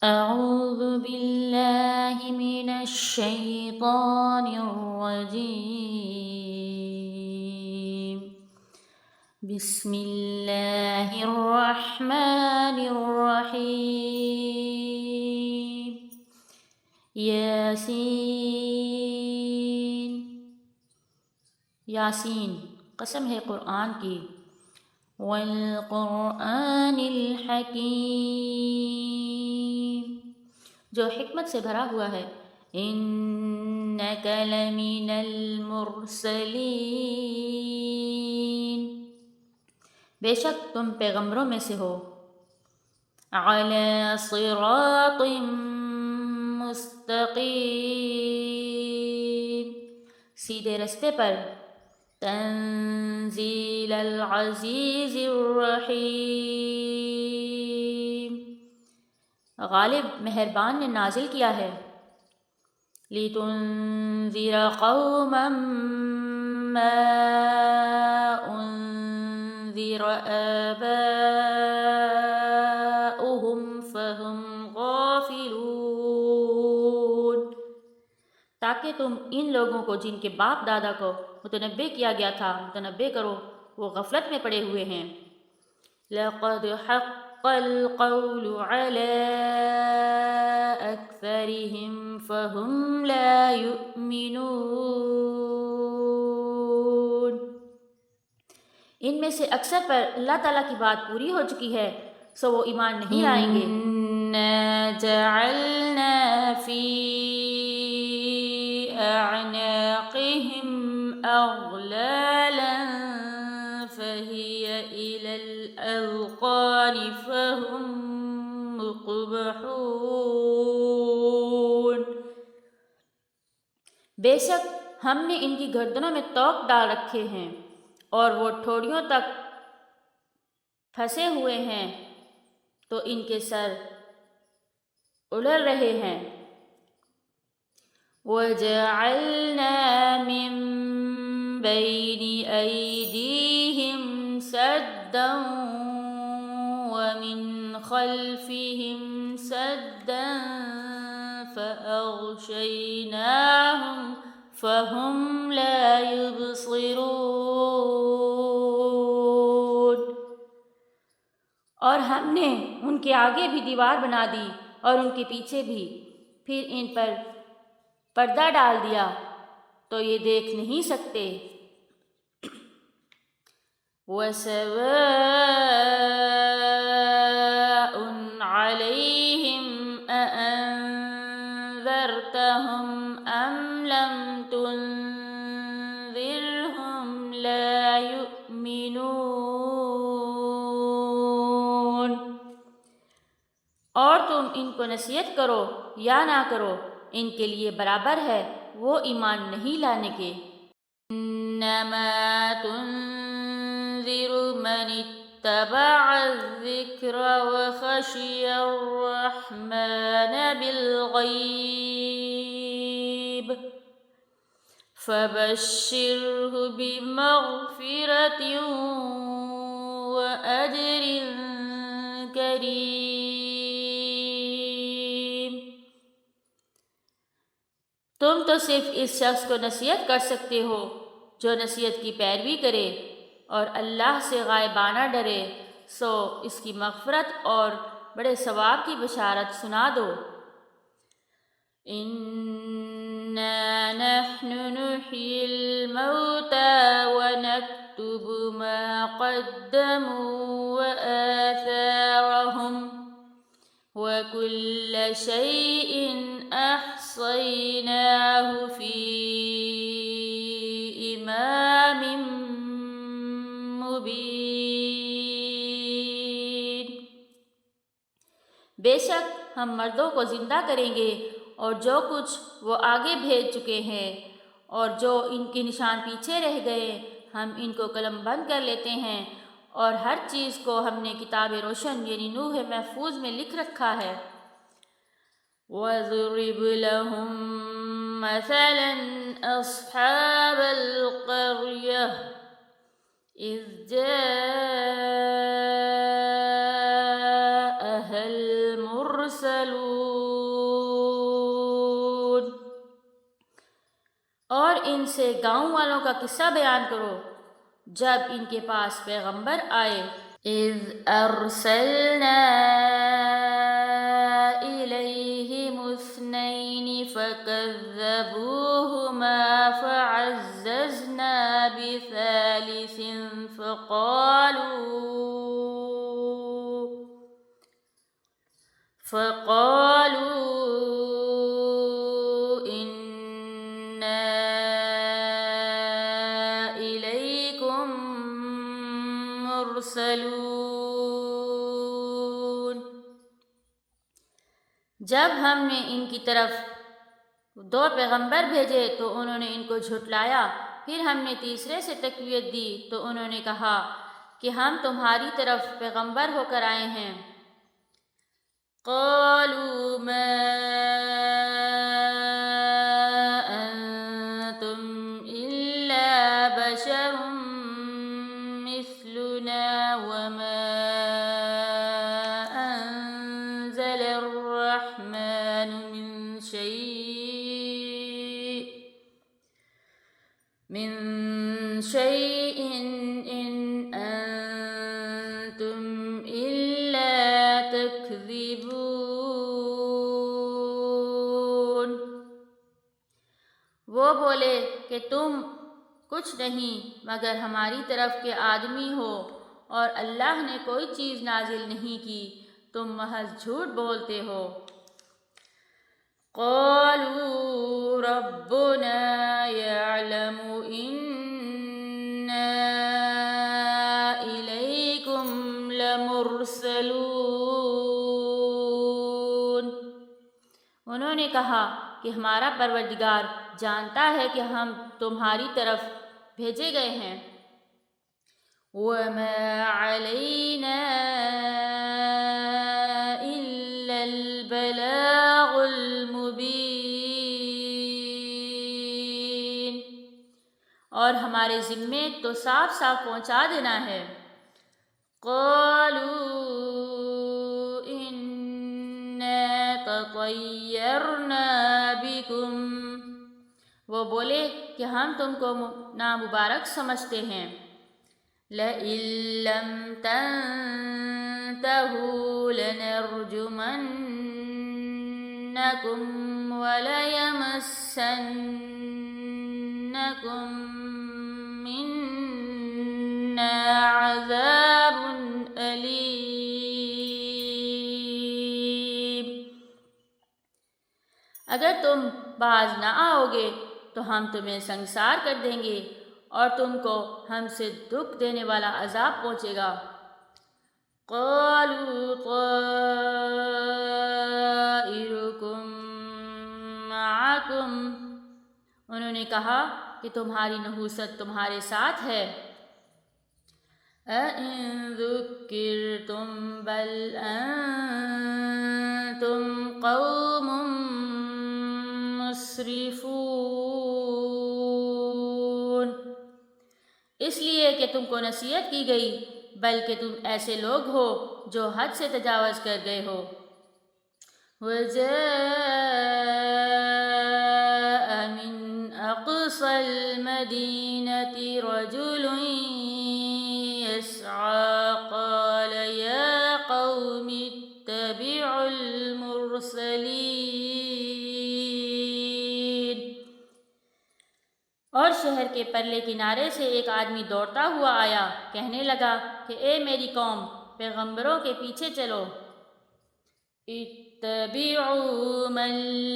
أعوذ بالله من الشيطان الرجيم. بسم الله الرحمن الرحيم. یاسین، یاسین قسم ہے قرآن کی، والقرآن الحکیم، جو حکمت سے بھرا ہوا ہے، انک لمن المرسلین، بے شک تم پیغمبروں میں سے ہو، علی صراط مستقیم، سیدھے رستے پر، تنزیل العزیز الرحیم، غالب مہربان نے نازل کیا ہے، لِتُنذِرَ قَوْمًا مَّا أُنذِرَ آبَاؤُهُمْ فَهُمْ غَافِلُونَ، تاکہ تم ان لوگوں کو جن کے باپ دادا کو متنبع کیا گیا تھا متنبع کرو، وہ غفلت میں پڑے ہوئے ہیں۔ لَقَدْ حَقَّ الْقَوْلُ عَلَىٰ أَكْثَرِهِمْ فَهُمْ لَا يُؤْمِنُونَ، ان میں سے اکثر پر اللہ تعالیٰ کی بات پوری ہو چکی ہے، سو وہ ایمان نہیں لائیں گے۔ إِنَّا جَعَلْنَا فِي أَعْنَاقِهِمْ أَغْلَالًا فَهِيَ إِلَى الْأَذْقَانِ فَهُمْ مُقْمَحُونَ، بے شک ہم نے ان کی گردنوں میں طوق ڈال رکھے ہیں اور وہ ٹھوڑیوں تک پھنسے ہوئے ہیں، تو ان کے سر اڑ رہے ہیں۔ وَجَعَلْنَا مِن بَيْنِ أَيْدِيهِمْ سَدًّا وَمِنْ خَلْفِهِمْ سَدًّا فَأَغْشَيْنَاهُمْ فَهُمْ لَا يُبْصِرُونَ، اور ہم نے ان کے آگے بھی دیوار بنا دی اور ان کے پیچھے بھی، پھر ان پر پردہ ڈال دیا تو یہ دیکھ نہیں سکتے۔ وَسَوَاءٌ عَلَيْهِمْ أَأَنذَرْتَهُمْ أَمْ لَمْ تُنذِرْهُمْ لَا يُؤْمِنُونَ، اور تم ان کو نصیحت کرو یا نہ کرو، ان کے لیے برابر ہے، وہ ایمان نہیں لانے کے۔ انما تنذر من اتبع الذکر وخشی الرحمن بالغیب فبشرہ بمغفرۃ وأجر کریم، تم تو صرف اس شخص کو نصیحت کر سکتے ہو جو نصیحت کی پیروی کرے اور اللہ سے غائبانہ ڈرے، سو اس کی مغفرت اور بڑے ثواب کی بشارت سنا دو۔ اِنَّا نَحْنُ نُحْيِي الْمَوْتَى وَنَكْتُبُ مَا قَدَّمُوا وَآثَارَهُمْ وَكُلَّ شَيْءٍ أَحْصَيْنَاهُ فِي إِمَامٍ مُبِينٍ، بے شک ہم مردوں کو زندہ کریں گے اور جو کچھ وہ آگے بھیج چکے ہیں اور جو ان کے نشان پیچھے رہ گئے، ہم ان کو قلم بند کر لیتے ہیں، اور ہر چیز کو ہم نے کتاب روشن یعنی لوح محفوظ میں لکھ رکھا ہے۔ وَاضْرِبْ لَهُم مَّثَلًا أَصْحَابَ الْقَرْيَةِ إِذْ جَاءَهَا مرسلون۔ اور ان سے گاؤں والوں کا قصہ بیان کرو جب ان کے پاس پیغمبر آئے۔ اذ ارسلنا الیہم اثنین فکذبوہما فعززنا بثالث فقالوا انا الیکم مرسلون۔ جب ہم نے ان کی طرف 2 پیغمبر بھیجے تو انہوں نے ان کو جھٹلایا، پھر ہم نے تیسرے سے تقویت دی تو انہوں نے کہا کہ ہم تمہاری طرف پیغمبر ہو کر آئے ہیں۔ قالوا ما انتم الا بشر مثلنا وما انزل الرحمن من شيء إن أنتم إلا تكذبون۔ وہ بولے کہ تم کچھ نہیں مگر ہماری طرف کے آدمی ہو اور اللہ نے کوئی چیز نازل نہیں کی، تم محض جھوٹ بولتے ہو۔ قالوا ربنا يعلم إنا إليكم لمرسلون۔ انہوں نے کہا کہ ہمارا پروردگار جانتا ہے کہ ہم تمہاری طرف بھیجے گئے ہیں۔ وما علينا إلا البلاغ المبين، اور ہمارے ذمے تو صاف صاف پہنچا دینا ہے۔ قالوا إنا تطيرنا بكم، وہ بولے کہ ہم تم کو نامبارک سمجھتے ہیں۔ لئن لم تنتهوا لنرجمنكم وليمسنكم منا عذاب أليم۔ اگر تم باز نہ آؤ گے تو ہم تمہیں سنگسار کر دیں گے اور تم کو ہم سے دکھ دینے والا عذاب پہنچے گا۔ قالوا طائركم معكم، انہوں نے کہا کہ تمہاری نحوست تمہارے ساتھ ہے۔ أَإِن ذُكِّرْتُم بَلْ أَنتُمْ قَوْمٌ مُسْرِفُونَ، اس لیے کہ تم کو نصیحت کی گئی بلکہ تم ایسے لوگ ہو جو حد سے تجاوز کر گئے ہو۔ وَجَاءَ مِنْ أَقْصَى الْمَدِينَةِ رَجُلٌ يَسْعَى قَالَ يَا قَوْمِ اتَّبِعُوا الْمُرْسَلِينَ۔ اور شہر کے پرلے کنارے سے ایک آدمی دوڑتا ہوا آیا، کہنے لگا کہ اے میری قوم، پیغمبروں کے پیچھے چلو۔ اتبعوا من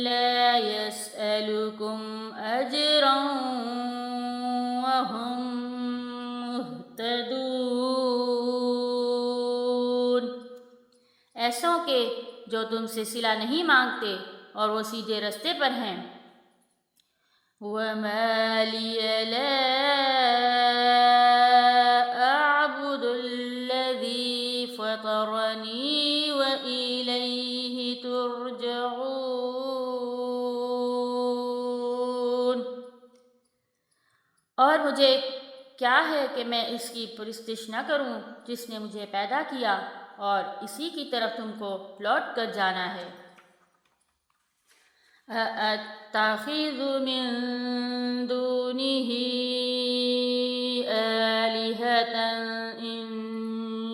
لا يسألكم أجرا وهم مهتدون، ایسوں کے جو تم سے صلہ نہیں مانگتے اور وہ سیدھے رستے پر ہیں۔ وما لي لا أعبد الذي فطرني وإليه ترجعون، اور مجھے کیا ہے کہ میں اس کی پرستش نہ کروں جس نے مجھے پیدا کیا، اور اسی کی طرف تم کو لوٹ کر جانا ہے۔ أَأَتَّخِذُ مِن دُونِهِ آلِهَةً إِن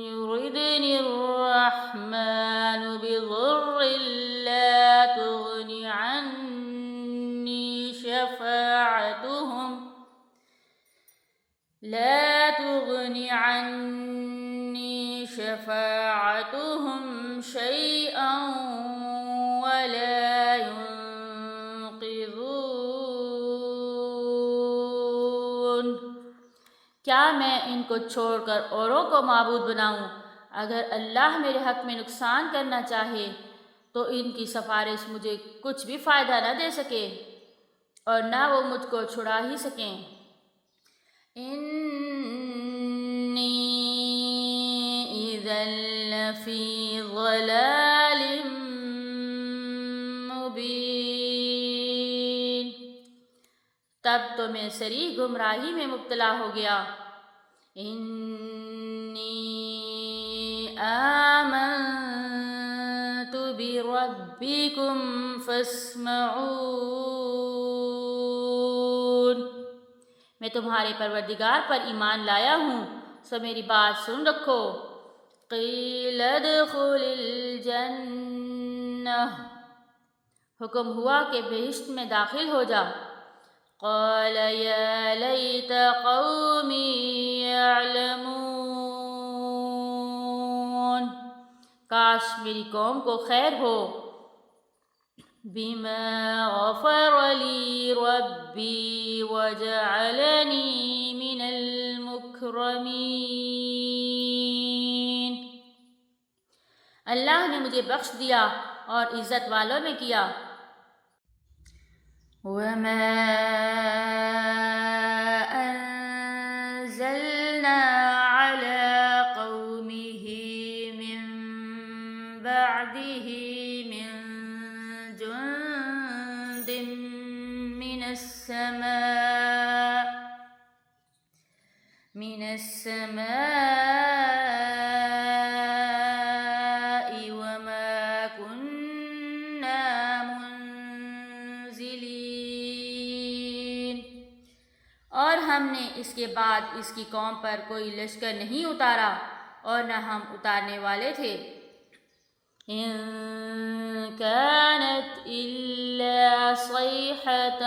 يُرِدْنِ الرَّحْمَنُ بِضُرٍّ لَّا تُغْنِ عَنِّي شَفَاعَتُهُمْ شَيْئًا وَلَا يُنقِذُونِ۔ کیا میں ان کو چھوڑ کر اوروں کو معبود بناؤں؟ اگر اللہ میرے حق میں نقصان کرنا چاہے تو ان کی سفارش مجھے کچھ بھی فائدہ نہ دے سکے اور نہ وہ مجھ کو چھڑا ہی سکیں۔ انی اذا لفی ضلال مبین، تب تو میں صریح گمراہی میں مبتلا ہو گیا۔ انی آمنت بربکم فاسمعون، میں تمہارے پروردگار پر ایمان لایا ہوں، سو میری بات سن رکھو۔ قیل ادخل الجنہ، حکم ہوا کہ بہشت میں داخل ہو جا۔ قال یا لیت قومی یعلمون، کاش میری قوم کو خیر ہو۔ بما غفر لی ربی وجعلنی من المکرمین، اللہ نے مجھے بخش دیا اور عزت والوں میں کیا۔ وما انزلنا على قومه من بعده من جند من السماء وما كنا منزلين، اور ہم نے اس کے بعد اس کی قوم پر کوئی لشکر نہیں اتارا اور نہ ہم اتارنے والے تھے۔ إن كانت إلا صيحة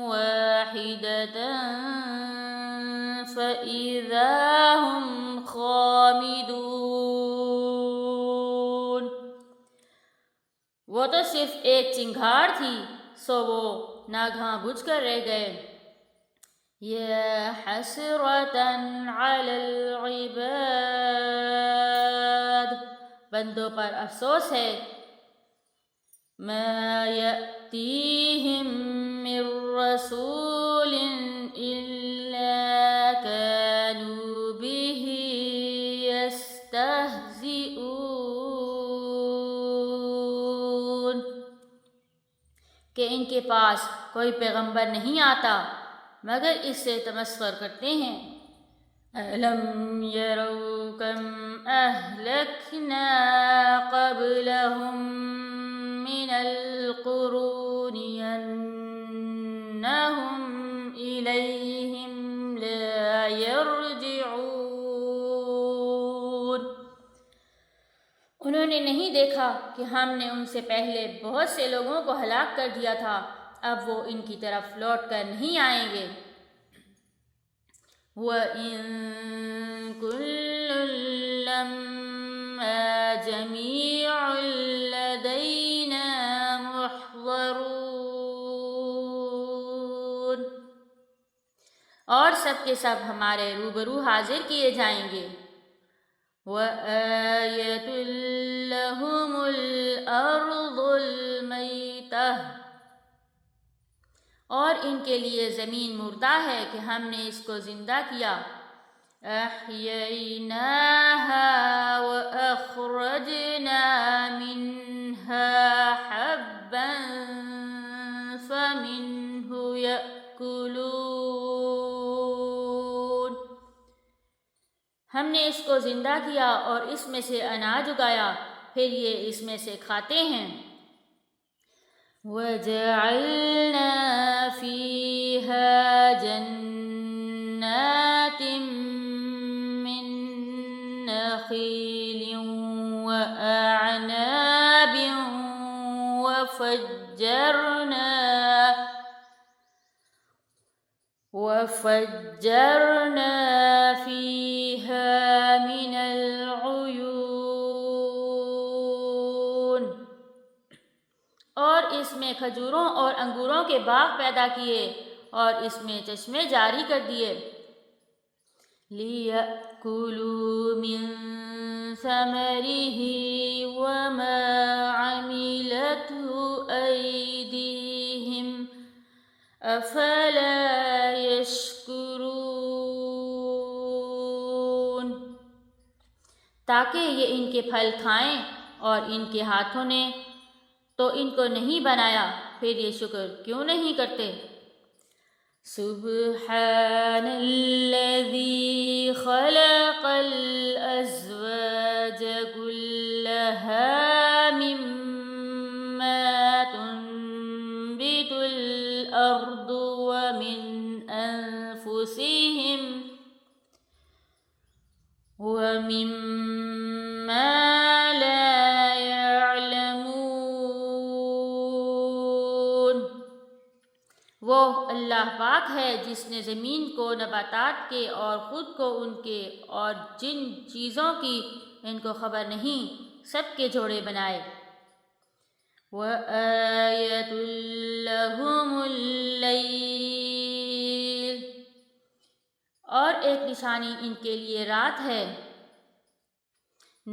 واحدة فإذا هم خامدون، وہ تو صرف ایک چنگھاڑ تھی، سو وہ ناگہاں بجھ کر رہ گئے۔ یا حسرة علی العباد، بندوں پر افسوس ہے۔ ما یأتیہم من رسول الا کانوا بہ یستہزئون، کہ ان کے پاس کوئی پیغمبر نہیں آتا مگر اس سے تمسخر کرتے ہیں۔ أَلَمْ يَرَوْا كَمْ أَهْلَكْنَا قَبْلَهُمْ مِنَ الْقُرُونِ أَنَّهُمْ إِلَيْهِمْ لَا يَرْجِعُونَ، انہوں نے نہیں دیکھا کہ ہم نے ان سے پہلے بہت سے لوگوں کو ہلاک کر دیا تھا، اب وہ ان کی طرف لوٹ کر نہیں آئیں گے۔ وَإِن كُلٌّ لَّمَّا جَمِيعٌ لَّدَيْنَا مُحْضَرُونَ، اور سب کے سب ہمارے روبرو حاضر کیے جائیں گے۔ وَآيَةٌ لَّهُمُ الْأَرْضُ الْمَيْتَةُ، اور ان کے لیے زمین مردہ ہے کہ ہم نے اس کو زندہ کیا۔ أَحْيَيْنَاهَا وَأَخْرَجْنَا مِنْهَا حَبًّا فَمِنْهُ يَأْكُلُونَ، ہم نے اس کو زندہ کیا اور اس میں سے اناج اگایا، پھر یہ اس میں سے کھاتے ہیں۔ وَجَعَلْنَا فِيهَا جَنَّاتٍ مِّن نَخِيلٍ وَأَعْنَابٍ وَفَجَّرْنَا فِيهَا مِنَ الْعُيُونِ، اور اس میں کھجوروں اور انگوروں کے باغ پیدا کیے اور اس میں چشمے جاری کر دیے۔ لِيَأْكُلُوا مِن ثَمَرِهِ وَمَا عَمِلَتْهُ أَيْدِيهِمْ أَفَلَا يَشْكُرُونَ، تاکہ یہ ان کے پھل کھائیں، اور ان کے ہاتھوں نے تو ان کو نہیں بنایا، پھر یہ شکر کیوں نہیں کرتے؟ سبحان الذی خلق الازواج كلها مما تنبت الارض ومن انفسهم ومما لا يعلمون، وہ اللہ پاک ہے جس نے زمین کو نباتات کے اور خود کو ان کے اور جن چیزوں کی ان کو خبر نہیں سب کے جوڑے بنائے۔ وَآيَةٌ لَهُمُ اللَّيْلُ، اور ایک نشانی ان کے لیے رات ہے۔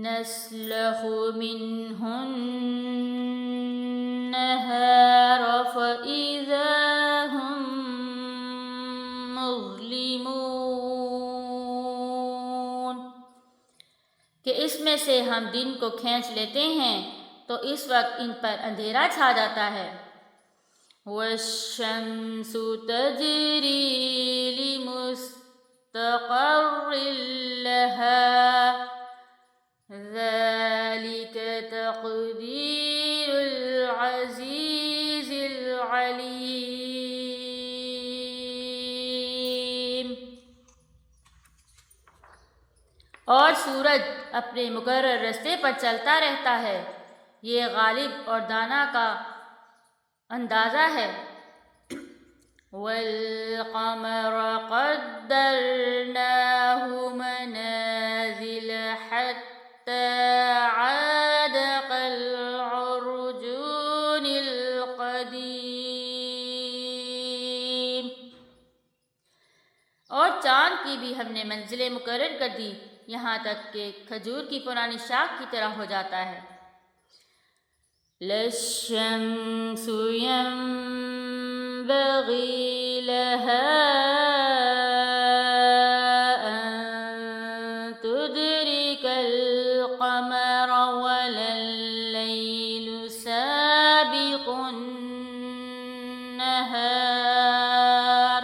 نَسْلَخُ مِنْهُ النَّهَارَ فَإِذَا هُمْ مُظْلِمُونَ، کہ اس میں سے ہم دن کو کھینچ لیتے ہیں تو اس وقت ان پر اندھیرا چھا جاتا ہے۔ وَالشَّمْسُ تَجْرِي لِمُسْتَقَرٍّ لَهَا ذَلِكَ تَقْدِيرُ الْعَزِيزِ الْعَلِيمِ، اور سورج اپنے مقرر راستے پر چلتا رہتا ہے، یہ غالب اور دانا کا اندازہ ہے۔ وَالْقَمَرَ قَدَّرْنَاهُ مَنَازِلَ حَتَّى عَادَ كَالْعُرْجُونِ الْقَدِيمِ، اور چاند کی بھی ہم نے منزلیں مقرر کر دی، یہاں تک کہ کھجور کی پرانی شاخ کی طرح ہو جاتا ہے۔ لَا الشَّمْسُ يَنبَغِي لَهَا أَن تُدْرِكَ الْقَمَرَ وَلَا اللَّيْلُ سَابِقُ النَّهَارِ،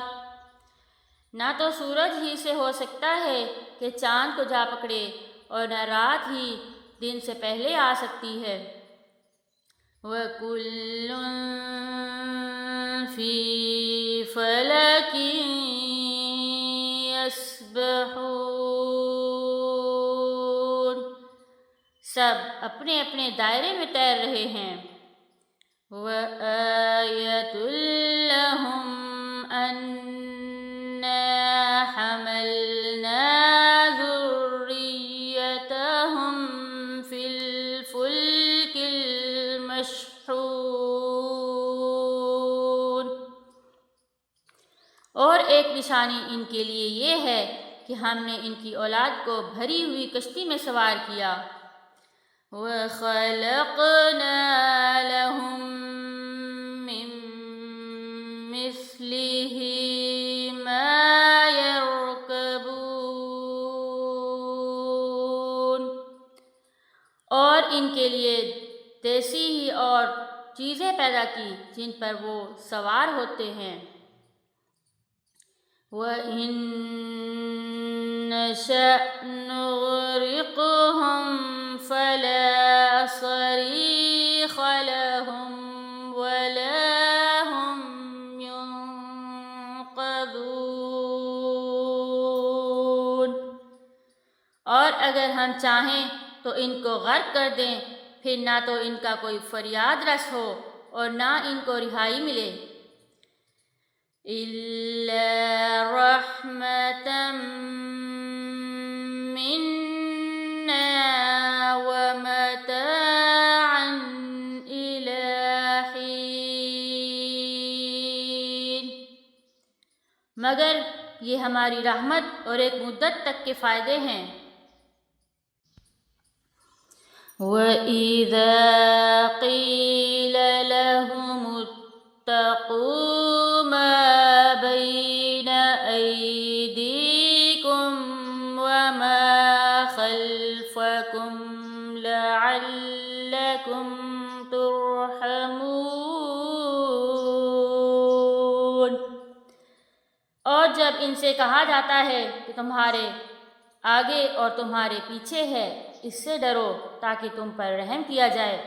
نہ تو سورج ہی سے ہو سکتا ہے کہ چاند کو جا پکڑے، اور نہ رات ہی دن سے پہلے آ سکتی ہے۔ وَكُلٌّ فِي فَلَكٍ يَسْبَحُونَ، سب اپنے اپنے دائرے میں تیر رہے ہیں۔ وَآيَةٌ لَهُمْ أَنَّا حَمَلْنَا ذُرِّيَّتَهُمْ فِي الْفُلْكِ الْمَشْحُونِ، اور ایک نشانی ان کے لیے یہ ہے کہ ہم نے ان کی اولاد کو بھری ہوئی کشتی میں سوار کیا۔ وَخَلَقْنَا لَهُم مِّن مِّثْلِهِ مَا يَرْكَبُونَ، اور ان کے لیے دیسی ہی اور چیزیں پیدا کی جن پر وہ سوار ہوتے ہیں۔ وَإِنَّ نشأ نغرقهم فلا صريخ لهم ولا هم ينقذون۔ اور اگر ہم چاہیں تو ان کو غرق کر دیں، پھر نہ تو ان کا کوئی فریاد رس ہو اور نہ ان کو رہائی ملے۔ إِلَّا رَحْمَةً مِّنَّا وَمَتَاعًا إِلَىٰ حِينٍ، مگر یہ ہماری رحمت اور ایک مدت تک کے فائدے ہیں۔ وَإِذَا قِيلَ لَهُمُ اتَّقُوا مَا بَيْنَ أَيْدِيكُمْ وَمَا خَلْفَكُمْ لَعَلَّكُمْ تُرْحَمُونَ، اور جب ان سے کہا جاتا ہے کہ تمہارے آگے اور تمہارے پیچھے ہے، اس سے ڈرو تاکہ تم پر رحم کیا جائے۔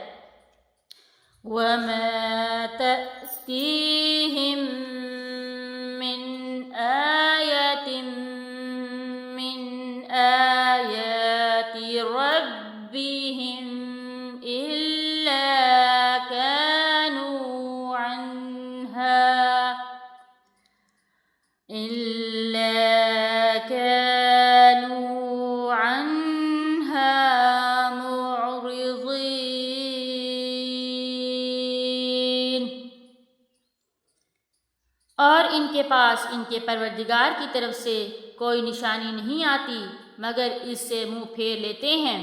وَمَا تَأْتِيهِم مِّنْ آيَةٍ مِّنْ آيَاتِ رَبِّهِمْ إِلَّا كَانُوا عَنْهَا معرضين، اور ان کے پاس ان کے پروردگار کی طرف سے کوئی نشانی نہیں آتی مگر اس سے منہ پھیر لیتے ہیں۔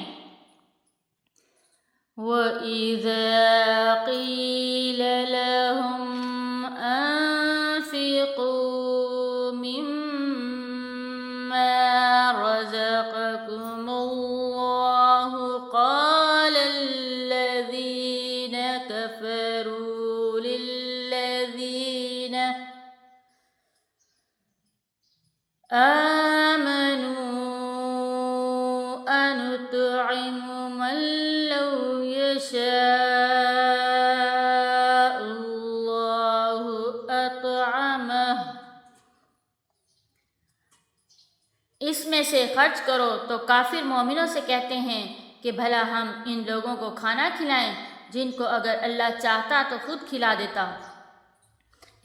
وَإِذَا قِيلَ لَهُمْ أَنفِقُوا مِمَّا رَزَقَكُمُ اللَّهُ قَالَ الَّذِينَ كَفَرُوا لِلَّذِينَ آمَنُوا أَنُطْعِمُ مَن لَّوْ يَشَاءُ اللَّهُ أَطْعَمَهُ، اس میں سے خرچ کرو، تو کافر مومنوں سے کہتے ہیں کہ بھلا ہم ان لوگوں کو کھانا کھلائیں جن کو اگر اللہ چاہتا تو خود کھلا دیتا۔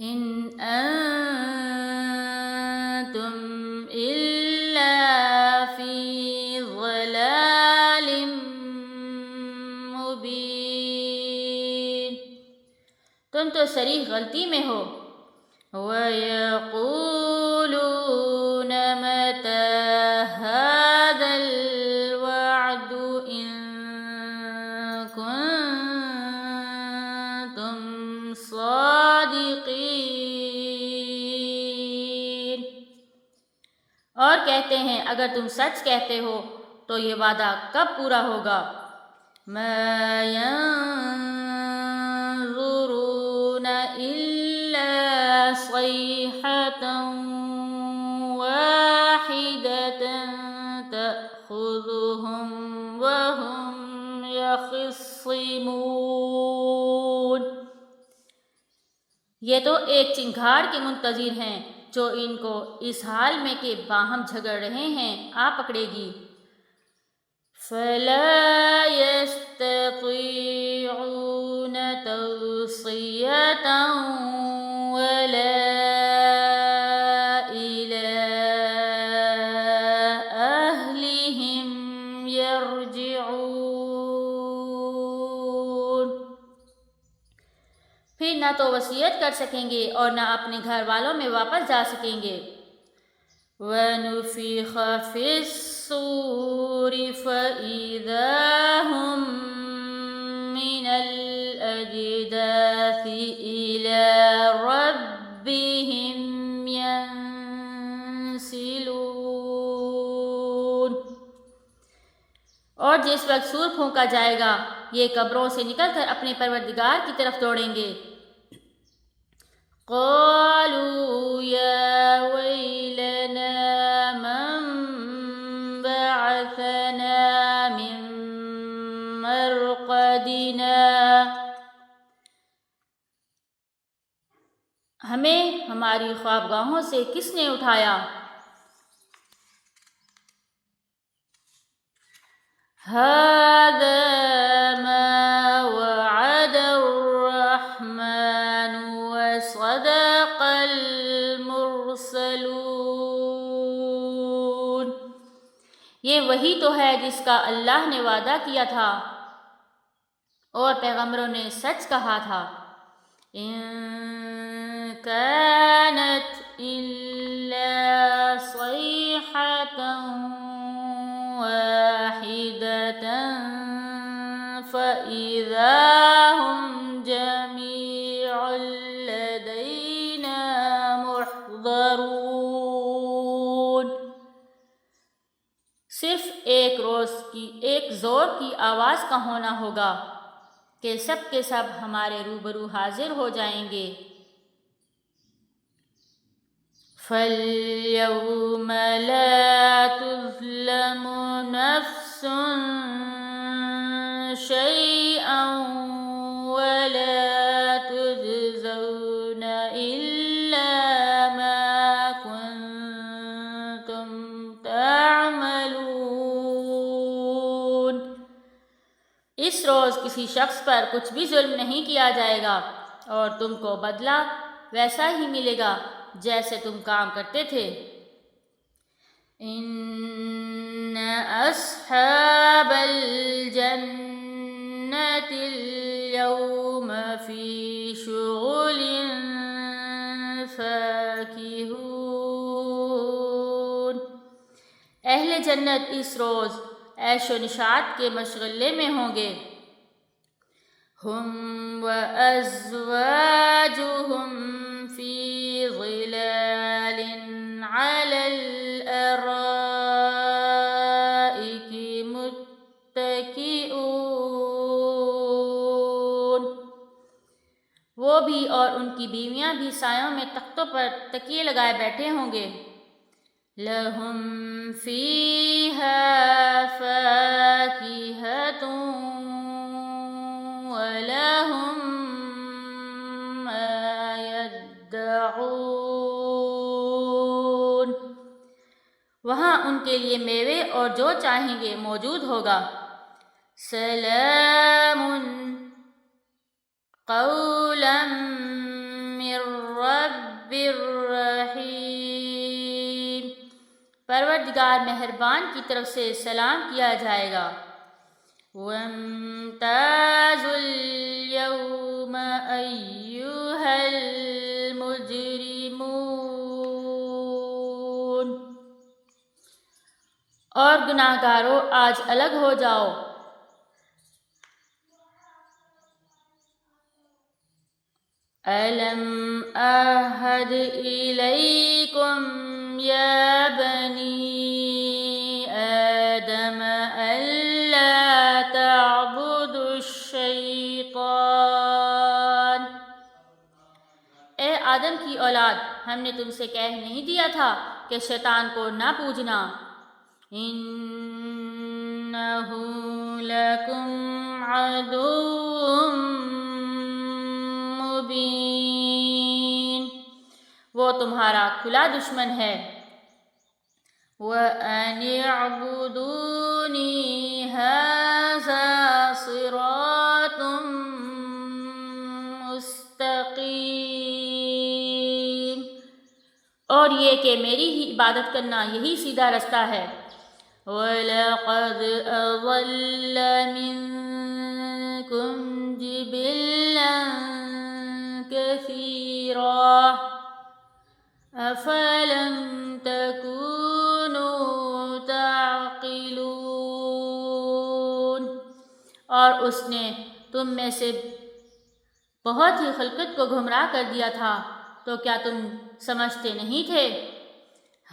إِنْ أَنْتُمْ إِلَّا فِي ضَلَالٍ مُبِينٍ، تم تو صریح غلطی میں ہو۔ وَيَقُولُونَ مَتَى هَذَا الْوَعْدُ إِن كُنتُمْ صَادِقِينَ، اور کہتے ہیں اگر تم سچ کہتے ہو تو یہ وعدہ کب پورا ہوگا؟ مَا يَنظُرُونَ إِلَّا صَيْحَةً وَاحِدَةً تَأْخُذُهُمْ وَهُمْ يَخِصِّمُونَ، یہ تو ایک چنگھاڑ کے منتظر ہیں جو ان کو اس حال میں کہ باہم جھگڑ رہے ہیں آ پکڑے گی۔ فَلَا يَسْتَطِيعُونَ تَوْصِيَةً وَلَا إِلَىٰ أَهْلِهِمْ يَرْجِعُونَ، پھر نہ تو وصیت کر سکیں گے اور نہ اپنے گھر والوں میں واپس جا سکیں گے۔ وَنُفِخَ فِي الصُّورِ فَإِذَا هُم مِّنَ الْأَجْدَاثِ إِلَىٰ رَبِّهِمْ يَنسِلُونَ، اور جس وقت سور پھونکا جائے گا یہ قبروں سے نکل کر اپنے پروردگار کی طرف دوڑیں گے۔ قَالُوا يَا وَيْلَنَا مَن إلينا ہمیں ہماری خوابگاہوں سے کس نے اٹھایا؟ هذا ما وعد الرحمن وصدق المرسلون، یہ وہی تو ہے جس کا اللہ نے وعدہ کیا تھا اور پیغمبروں نے سچ کہا تھا۔ إن كانت إلا صيحة واحدة فإذا هم جميع لدينا محضرون، صرف ایک زور کی آواز کا ہونا ہوگا کہ سب کے سب ہمارے روبرو حاضر ہو جائیں گے۔ فَالْيَوْمَ لَا تُظْلَمُ نَفْسٌ شَيْئًا وَلَا تُجْزَوْنَ إِلَّا مَا كُنتُمْ تَعْمَلُونَ، اس روز کسی شخص پر کچھ بھی ظلم نہیں کیا جائے گا اور تم کو بدلہ ویسا ہی ملے گا جیسے تم کام کرتے تھے۔ ان اصحاب الجنة اليوم فی شغل فاکہون، اہل جنت اس روز عیش و نشاط کے مشغلے میں ہوں گے۔ ہم وازواجہم فی ظلال علی الارائک متکئون، وہ بھی اور ان کی بیویاں بھی سایوں میں تختوں پر تکیے لگائے بیٹھے ہوں گے۔ لہم فیہا فاکہۃ وَلَهُم مَّا يَدَّعُونَ، وہاں ان کے لیے میوے اور جو چاہیں گے موجود ہوگا۔ سلام قولا من رب الرحیم، پروردگار مہربان کی طرف سے سلام کیا جائے گا۔ وَامْتَازُوا الْيَوْمَ أَيُّهَا الْمُجْرِمُونَ، اور گناہ گارو آج الگ ہو جاؤ۔ أَلَمْ أَعْهَدْ إِلَيْكُمْ يَا بَنِي آدَمَ أَلَّا تَعْبُدُوا الشَّيْطَانَ، اے آدم کی اولاد، ہم نے تم سے کہہ نہیں دیا تھا کہ شیطان کو نہ پوجنا۔ إِنَّهُ لَكُمْ عَدُوٌّ مُبِينٌ، وہ تمہارا کھلا دشمن ہے۔ وَأَنِ اعْبُدُونِي هَٰذَا صِرَاطٌ مُسْتَقِيمٌ، اور یہ کہ میری ہی عبادت کرنا یہی سیدھا رستہ ہے۔ وَلَقَدْ أَضَلَّ مِنكُمْ جِبِلًّا كَثِيرًا أَفَلَمْ تَكُونُوا تَعْقِلُونَ، اور اس نے تم میں سے بہت ہی خلقت کو گمراہ کر دیا تھا، تو کیا تم سمجھتے نہیں تھے؟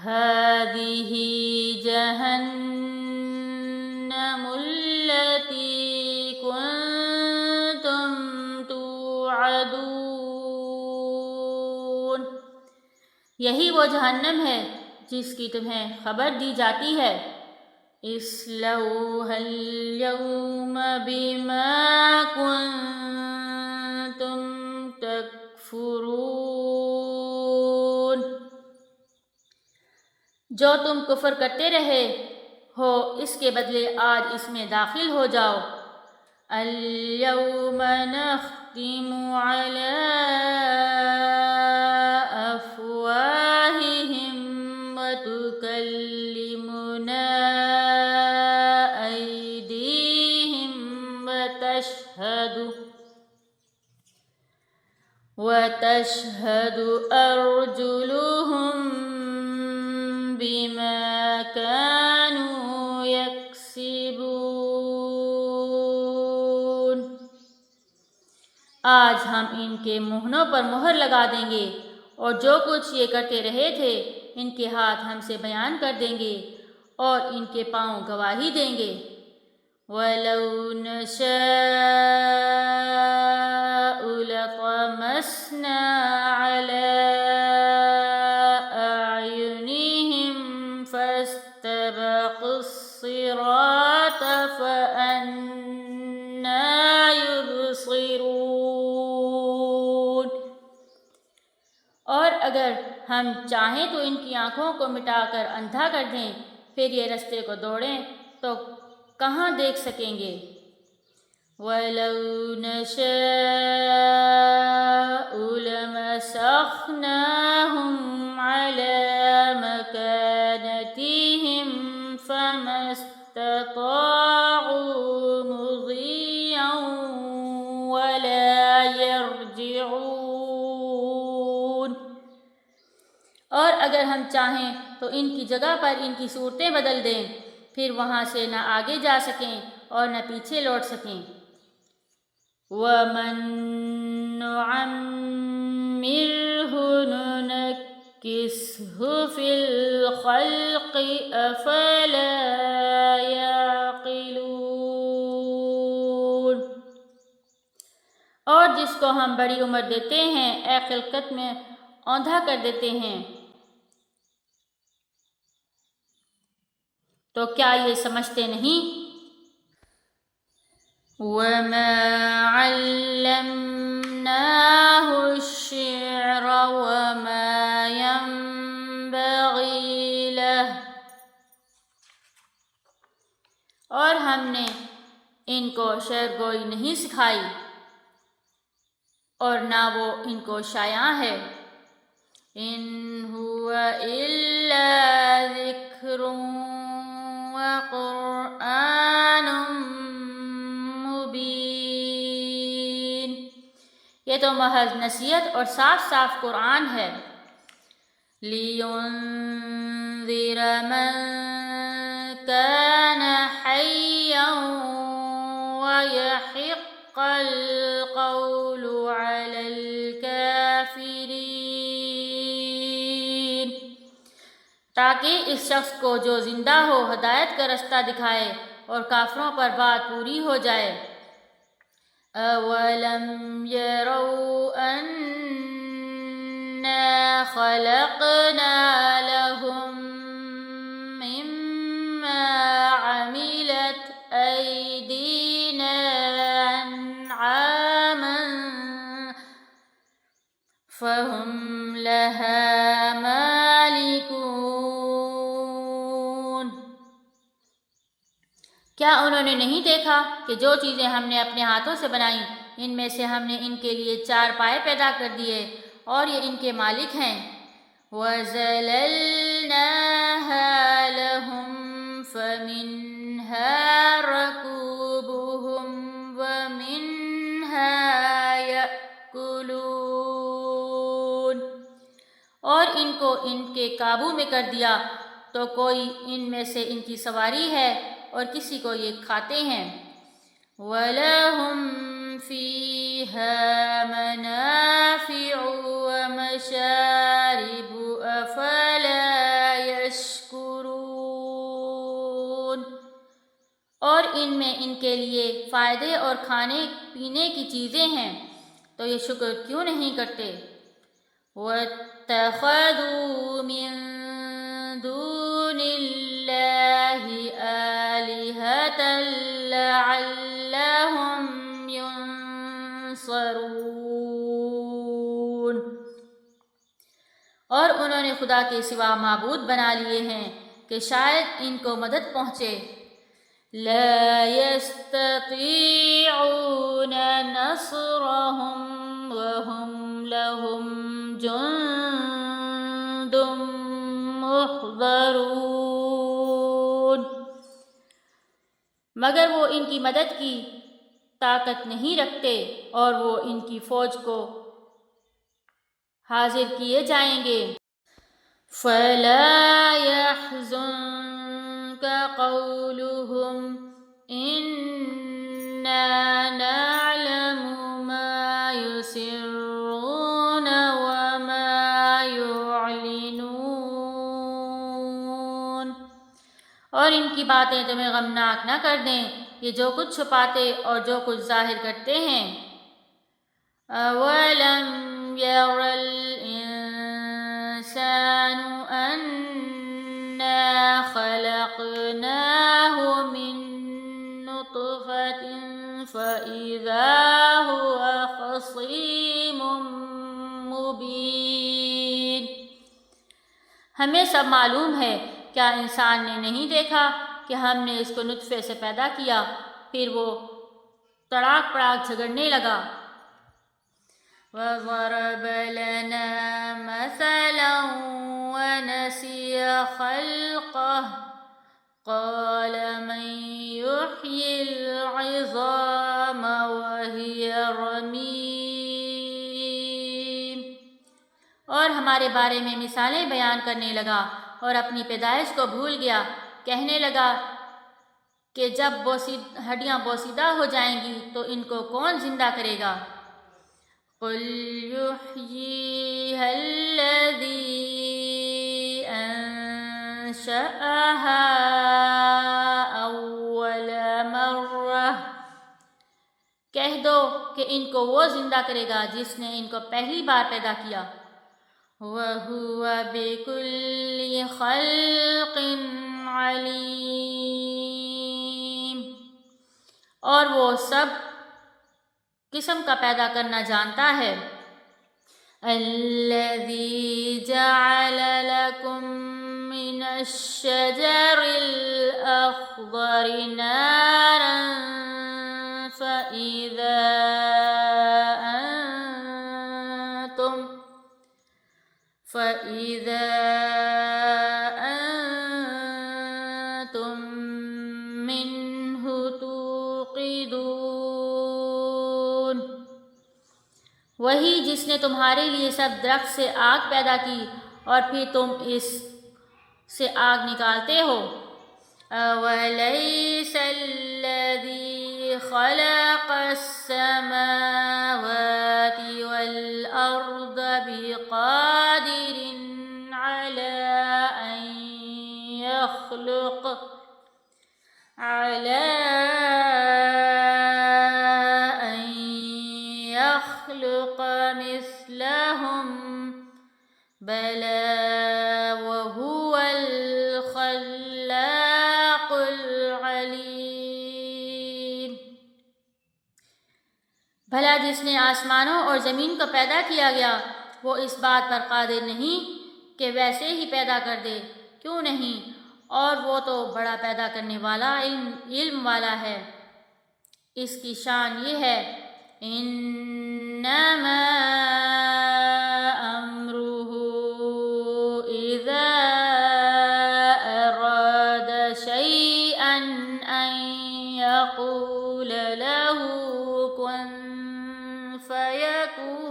هَٰذِهِ جَهَنَّمُ الَّتِي كُنتُمْ تُوعَدُونَ، یہی وہ جہنم ہے جس کی تمہیں خبر دی جاتی ہے۔ اصلوها اليوم بما كنتم تکفرون، جو تم کفر کرتے رہے ہو اس کے بدلے آج اس میں داخل ہو جاؤ۔ اليوم نختم على أفواههم وتكلمنا أيديهم وتشهد أرجلهم بما كانوا يكسبون، آج ہم ان کے مہنوں پر مہر لگا دیں گے اور جو کچھ یہ کرتے رہے تھے ان کے ہاتھ ہم سے بیان کر دیں گے اور ان کے پاؤں گواہی دیں گے۔ وَلَوْ نَشَاءُ لَطَمَسْنَا عَلَىٰ أَعْيُنِهِمْ فَاسْتَبَقُوا الصِّرَاطَ فَأَنَّىٰ يُبْصِرُونَ، اور اگر ہم چاہیں تو ان کی آنکھوں کو مٹا کر اندھا کر دیں، پھر یہ رستے کو دوڑیں تو کہاں دیکھ سکیں گے۔ وَلَوْ نَشَاءُ لَمَسَخْنَاهُمْ عَلَىٰ مَكَانَتِهِمْ فَمَا اسْتَطَاعُوا مُضِيًّا وَلَا يَرْجِعُونَ، اور اگر ہم چاہیں تو ان کی جگہ پر ان کی صورتیں بدل دیں، پھر وہاں سے نہ آگے جا سکیں اور نہ پیچھے لوٹ سکیں۔ وَمَن نُعَمِّرْهُ نُنَكِّسْهُ فِي الْخَلْقِ أَفَلَا يَعْقِلُونَ، اور جس کو ہم بڑی عمر دیتے ہیں اے خلقت میں اوندھا کر دیتے ہیں، تو کیا یہ سمجھتے نہیں؟ وَمَا عَلَّمْنَاهُ الشِّعْرَ وَمَا يَنبَغِي لَهُ، اور ہم نے ان کو شعر گوئی نہیں سکھائی اور نہ وہ ان کو شایع ہے۔ إِنْ هُوَ إِلَّا ذِكْرٌ وَقُرْآنٌ مُبِينٌ، یہ تو محض نصیحت اور صاف صاف قرآن ہے۔ لِيُنذِرَ مَن كَانَ حَيًّا وَيَحِقَّ الْقَوْلُ عَلَى الْكَافِرِينَ، تاکہ اس شخص کو جو زندہ ہو ہدایت کا رستہ دکھائے اور کافروں پر بات پوری ہو جائے۔ أَوَلَمْ يَرَوْا أَنَّا خَلَقْنَا لَهُم مِّمَّا عَمِلَتْ أَيْدِينَا أَنْعَامًا فَهُمْ لَهَا مَالِكُونَ، کیا انہوں نے نہیں دیکھا کہ جو چیزیں ہم نے اپنے ہاتھوں سے بنائیں ان میں سے ہم نے ان کے لیے چار پائے پیدا کر دیے اور یہ ان کے مالک ہیں۔ وَزَلَلْنَاهَا لَهُمْ فَمِنْهَا رَكُوبُهُمْ وَمِنْهَا يَأْكُلُونَ، اور ان کو ان کے قابو میں کر دیا تو کوئی ان میں سے ان کی سواری ہے اور کسی کو یہ کھاتے ہیں۔ وَلَهُمْ فِيهَا مَنَافِعُ وَمَشَارِبُ أَفَلَا يَشْكُرُونَ، اور ان میں ان کے لیے فائدے اور کھانے پینے کی چیزیں ہیں تو یہ شکر کیوں نہیں کرتے۔ وَاتَّخَذُوا مِن دُونِ اللَّهِ ينصرون، اور انہوں نے خدا کے سوا معبود بنا لیے ہیں کہ شاید ان کو مدد پہنچے۔ لا يستطيعون نصرهم وهم لهم جند محضرون، مگر وہ ان کی مدد کی طاقت نہیں رکھتے اور وہ ان کی فوج کو حاضر کیے جائیں گے۔ فَلَا يَحْزُنكَ قَوْلُهُمْ إِنَّا نَعْلَمُ مَا يُسِرُّونَ وَمَا يُعْلِنُونَ، اور ان کی باتیں تمہیں غمناک نہ کر دیں، یہ جو کچھ چھپاتے اور جو کچھ ظاہر کرتے ہیں۔ أَوَلَمْ يَرَ الْإِنسَانُ أَنَّا خَلَقْنَاهُ مِن نُّطْفَةٍ فَإِذَا هُوَ خَصِيمٌ مُّبِينٌ، ہمیں سب معلوم ہے، کیا انسان نے نہیں دیکھا کہ ہم نے اس کو نطفے سے پیدا کیا، پھر وہ تڑاک پڑاک جھگڑنے لگا۔ وَضَرَبَ لَنَا مَثَلًا وَنَسِيَ خَلْقَهُ قَالَ مَن يُحْيِي الْعِظَامَ وَهِيَ رَمِيمٌ، اور ہمارے بارے میں مثالیں بیان کرنے لگا اور اپنی پیدائش کو بھول گیا، کہنے لگا کہ جب ہڈیاں بوسیدہ ہو جائیں گی تو ان کو کون زندہ کرے گا؟ قُلْ يُحْيِيهَا الَّذِي أَنشَأَهَا أَوَّلَ مَرَّةٍ، کہہ دو کہ ان کو وہ زندہ کرے گا جس نے ان کو پہلی بار پیدا کیا۔ وَهُوَ بِكُلِّ خَلْقٍ عَلِيمٌ، اور وہ سب قسم کا پیدا کرنا جانتا ہے۔ الَّذِي جَعَلَ لَكُم مِّنَ الشَّجَرِ الْأَخْضَرِ نَارًا فَإِذَا أَنتُم مِّنْهُ تُوقِدُونَ، وہی جس نے تمہارے لیے سب درخت سے آگ پیدا کی اور پھر تم اس سے آگ نکالتے ہو۔ أَوَلَيْسَ الَّذِي خَلَقَ السَّمَاوَاتِ وَالْأَرْضَ بِقَادِرٍ عَلَىٰ أَن يَخْلُقَ مِثْلَهُم؟ بَلَىٰ وَهُوَ الْخَلَّاقُ الْعَلِيمُ، بھلا جس نے آسمانوں اور زمین کو پیدا کیا گیا وہ اس بات پر قادر نہیں کہ ویسے ہی پیدا کر دے؟ کیوں نہیں، اور وہ تو بڑا پیدا کرنے والا علم والا ہے۔ اس کی شان یہ ہے، انما امرہ اذا اراد شیئا ان یقول لہ کن فیکون،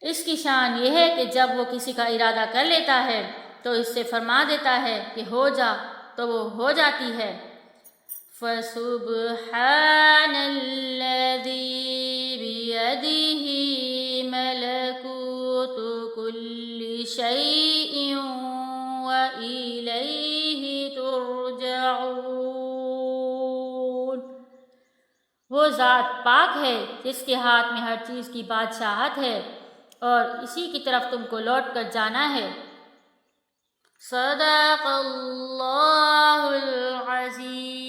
اس کی شان یہ ہے کہ جب وہ کسی کا ارادہ کر لیتا ہے تو اس سے فرما دیتا ہے کہ ہو جا، تو وہ ہو جاتی ہے۔ فَسُبْحَانَ الَّذِي بِيَدِهِ مَلَكُوتُ كُلِّ شَيْءٍ وَإِلَيْهِ تُرْجَعُونَ، وہ ذات پاک ہے جس کے ہاتھ میں ہر چیز کی بادشاہت ہے اور اسی کی طرف تم کو لوٹ کر جانا ہے۔ صدق اللہ العظیم۔